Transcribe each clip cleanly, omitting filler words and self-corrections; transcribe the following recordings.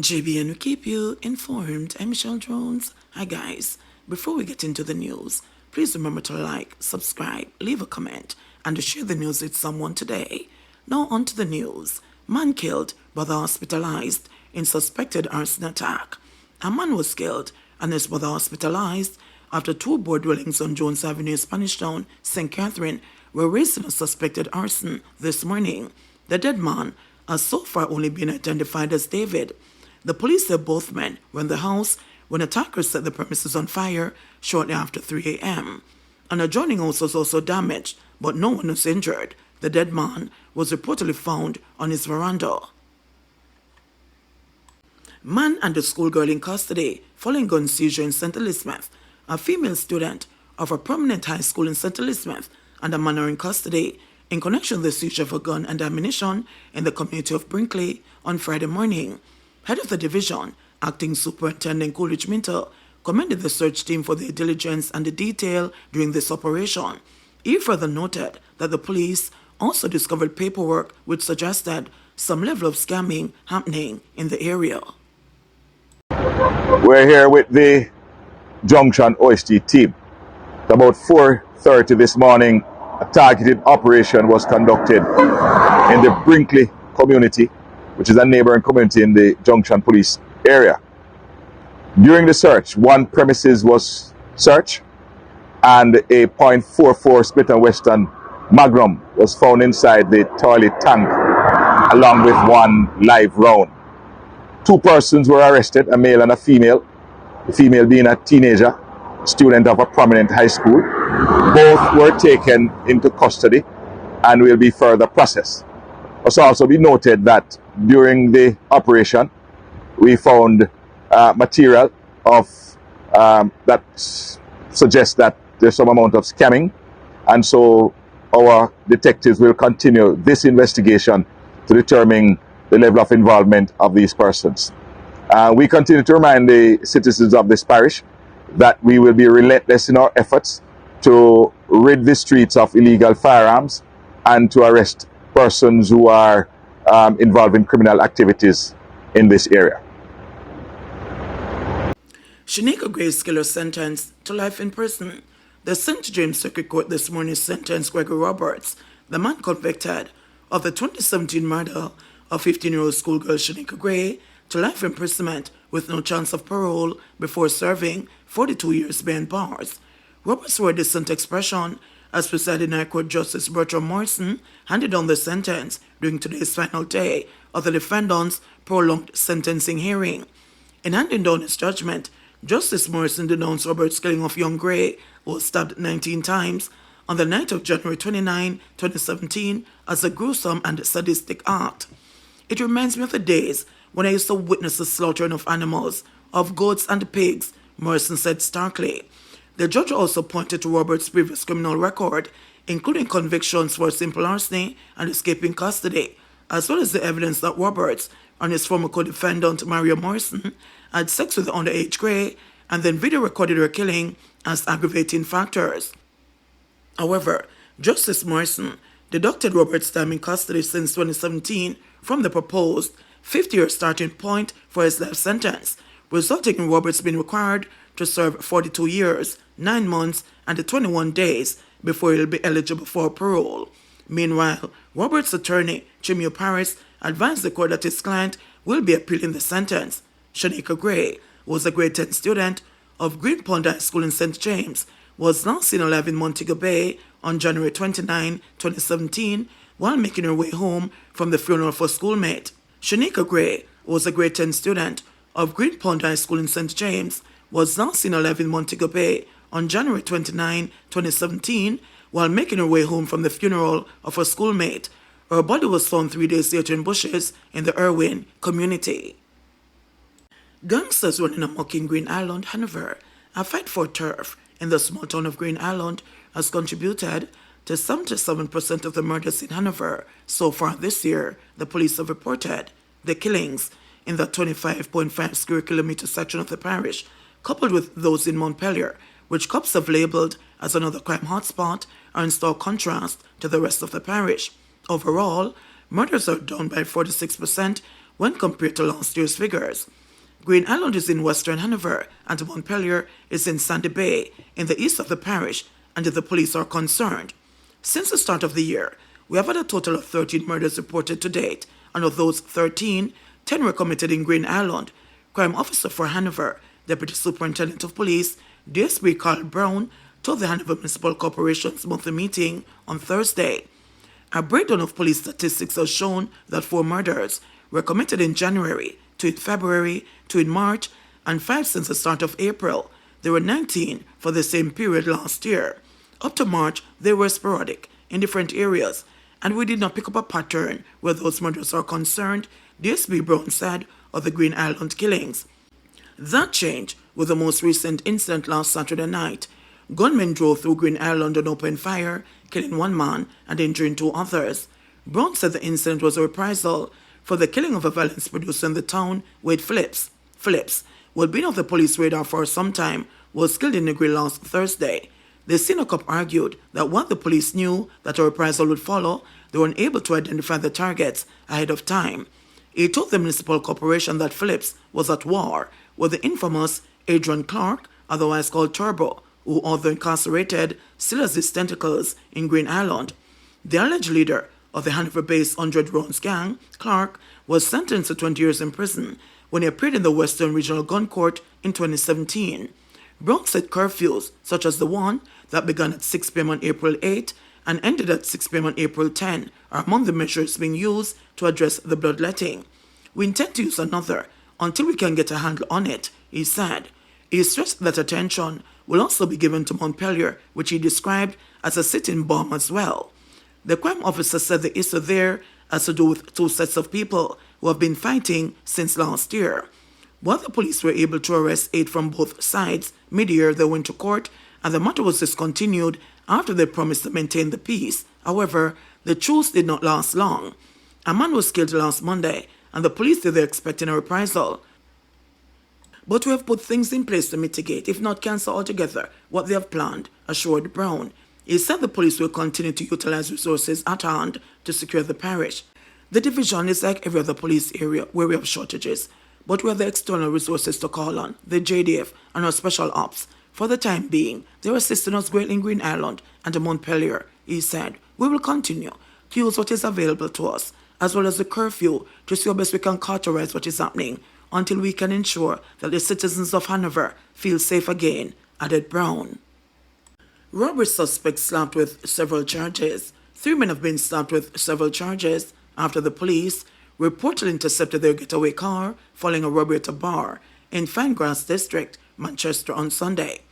JBNN will keep you informed. I'm Michelle Jones. Hi guys. Before we get into the news, please remember to like, subscribe, leave a comment, and to share the news with someone today. Now on to the news. Man killed, brother hospitalized in suspected arson attack. A man was killed and his brother hospitalized after two board dwellings on Jones Avenue, Spanish Town, St. Catherine, were raised in a suspected arson this morning. The dead man has so far only been identified as David. The police said both men were in the house when attackers set the premises on fire shortly after 3 a.m. An adjoining house was also damaged, but no one was injured. The dead man was reportedly found on his veranda. Man and a schoolgirl in custody following gun seizure in St. Elizabeth. A female student of a prominent high school in St. Elizabeth and a man are in custody in connection with the seizure of a gun and ammunition in the community of Brinkley on Friday morning. Head of the division, Acting Superintendent Coolidge Minter, commended the search team for their diligence and the detail during this operation. He further noted that the police also discovered paperwork which suggested some level of scamming happening in the area. We're here with the Junction OST team. At about 4:30 this morning, a targeted operation was conducted in the Brinkley community, which is a neighboring community in the Junction police area. During the search, one premises was searched and a .44 Smith & Wesson Magnum was found inside the toilet tank along with one live round. Two persons were arrested, a male and a female, the female being a teenager, student of a prominent high school. Both were taken into custody and will be further processed. It must also be noted that during the operation, we found material of that suggests that there's some amount of scamming, and so our detectives will continue this investigation to determine the level of involvement of these persons. We continue to remind the citizens of this parish that we will be relentless in our efforts to rid the streets of illegal firearms and to arrest persons who are involved in criminal activities in this area. Shanika Gray's killer sentenced to life in prison. The St. James Circuit Court this morning sentenced Gregory Roberts, the man convicted of the 2017 murder of 15-year-old schoolgirl Shanika Gray, to life imprisonment with no chance of parole before serving 42 years behind bars. Roberts' word decent expression as presiding High Court Justice Bertram Morrison handed down the sentence during today's final day of the defendant's prolonged sentencing hearing. In handing down his judgment, Justice Morrison denounced Roberts' killing of young Gray, who was stabbed 19 times on the night of January 29, 2017, as a gruesome and sadistic act. It reminds me of the days when I used to witness the slaughtering of animals, of goats and pigs, Morrison said starkly. The judge also pointed to Roberts' previous criminal record, including convictions for simple larceny and escaping custody, as well as the evidence that Roberts and his former co-defendant Maria Morrison had sex with the underage Gray and then video recorded her killing as aggravating factors. However, Justice Morrison deducted Roberts' time in custody since 2017 from the proposed 50-year starting point for his life sentence, resulting in Roberts being required to serve 42 years, 9 months, and 21 days before he'll be eligible for parole. Meanwhile, Roberts' attorney, Chimio Paris, advised the court that his client will be appealing the sentence. Shanika Gray was a grade 10 student of Green Pond High School in St. James, was last seen alive in Montego Bay on January 29, 2017, while making her way home from the funeral of a schoolmate. Shanika Gray was a grade 10 student of Green Pond High School in St. James, was last seen alive in Montego Bay on January 29, 2017, while making her way home from the funeral of a schoolmate. Her body was found 3 days later in bushes in the Irwin community. Gangsters running amok in Green Island, Hanover. A fight for turf in the small town of Green Island has contributed to 77% of the murders in Hanover so far this year, the police have reported. The killings in the 25.5 square kilometer section of the parish, coupled with those in Montpelier, which cops have labelled as another crime hotspot, are in stark contrast to the rest of the parish. Overall, murders are down by 46%, when compared to last year's figures. Green Island is in western Hanover and Montpelier is in Sandy Bay in the east of the parish, and the police are concerned. Since the start of the year, we have had a total of 13 murders reported to date, and of those 13, 10 were committed in Green Island. Crime Officer for Hanover, Deputy Superintendent of Police, DSP Carl Brown, told the Hanover Municipal Corporation's monthly meeting on Thursday. A breakdown of police statistics has shown that 4 murders were committed in January, 2 in February, 2 in March, and 5 since the start of April. There were 19 for the same period last year. Up to March, they were sporadic in different areas, and we did not pick up a pattern where those murders are concerned, DSP Brown said of the Green Island killings. That changed with the most recent incident last Saturday night. Gunmen drove through Green Island and opened fire, killing 1 man and injuring 2 others. Brown said the incident was a reprisal for the killing of a violence producer in the town, Wade Phillips. Phillips, who had been off the police radar for some time, was killed in Negril last Thursday. The senior cop argued that while the police knew that a reprisal would follow, they were unable to identify the targets ahead of time. He told the municipal corporation that Phillips was at war with the infamous Adrian Clark, otherwise called Turbo, who, although incarcerated, still has his tentacles in Green Island. The alleged leader of the Hanover-based 100 Rounds gang, Clark, was sentenced to 20 years in prison when he appeared in the Western Regional Gun Court in 2017. Brown said curfews, such as the one that began at 6 p.m. on April 8 and ended at 6 p.m. on April 10, are among the measures being used to address the bloodletting. We intend to use another until we can get a handle on it, he said. He stressed that attention will also be given to Montpelier, which he described as a sitting bomb as well. The crime officer said the issue there has to do with 2 sets of people who have been fighting since last year. While the police were able to arrest 8 from both sides, mid-year they went to court and the matter was discontinued after they promised to maintain the peace. However, the truce did not last long. A man was killed last Monday and the police said they're expecting a reprisal. But we have put things in place to mitigate, if not cancel altogether, what they have planned, assured Brown. He said the police will continue to utilize resources at hand to secure the parish. The division is like every other police area where we have shortages, but we have the external resources to call on, the JDF and our special ops. For the time being, they are assisting us greatly in Green Island and Montpelier, he said. We will continue to use what is available to us, as well as the curfew, to see how best we can cauterize what is happening until we can ensure that the citizens of Hanover feel safe again, added Brown. Robbery suspects slapped with several charges. 3 men have been slapped with several charges after the police reportedly intercepted their getaway car following a robbery at a bar in Finegrass District, Manchester on Sunday.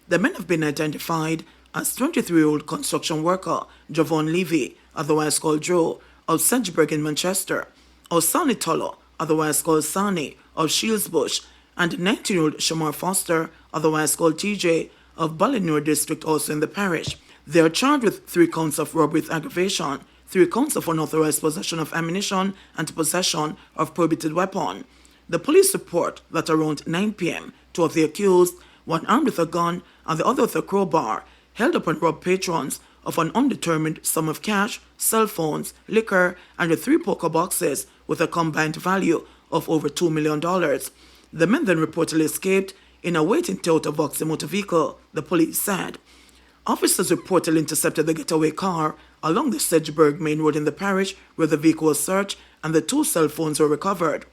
The men have been identified as 23-year-old construction worker Javon Levy, otherwise called Joe, of Sedgeburg in Manchester, Osani Tolo, otherwise called Sani, of Shieldsbush, and 19-year-old Shamar Foster, otherwise called TJ, of Ballinor District, also in the parish. They are charged with 3 counts of robbery with aggravation, 3 counts of unauthorized possession of ammunition, and possession of prohibited weapon. The police report that around 9 p.m., 2 of the accused, one armed with a gun and the other with a crowbar, held up and robbed patrons of an undetermined sum of cash, cell phones, liquor, and the 3 poker boxes with a combined value of over $2 million. The men then reportedly escaped in a waiting Toyota Vauxhall motor vehicle, the police said. Officers reportedly intercepted the getaway car along the Sedgeburg main road in the parish where the vehicle was searched and the 2 cell phones were recovered.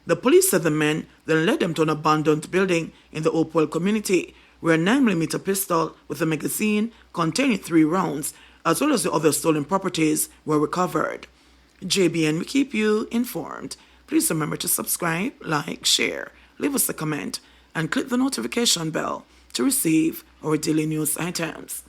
The police said the men then led them to an abandoned building in the Hopewell community where a 9mm pistol with a magazine containing 3 rounds as well as the other stolen properties were recovered. JBN will keep you informed. Please remember to subscribe, like, share, leave us a comment, and click the notification bell to receive our daily news items.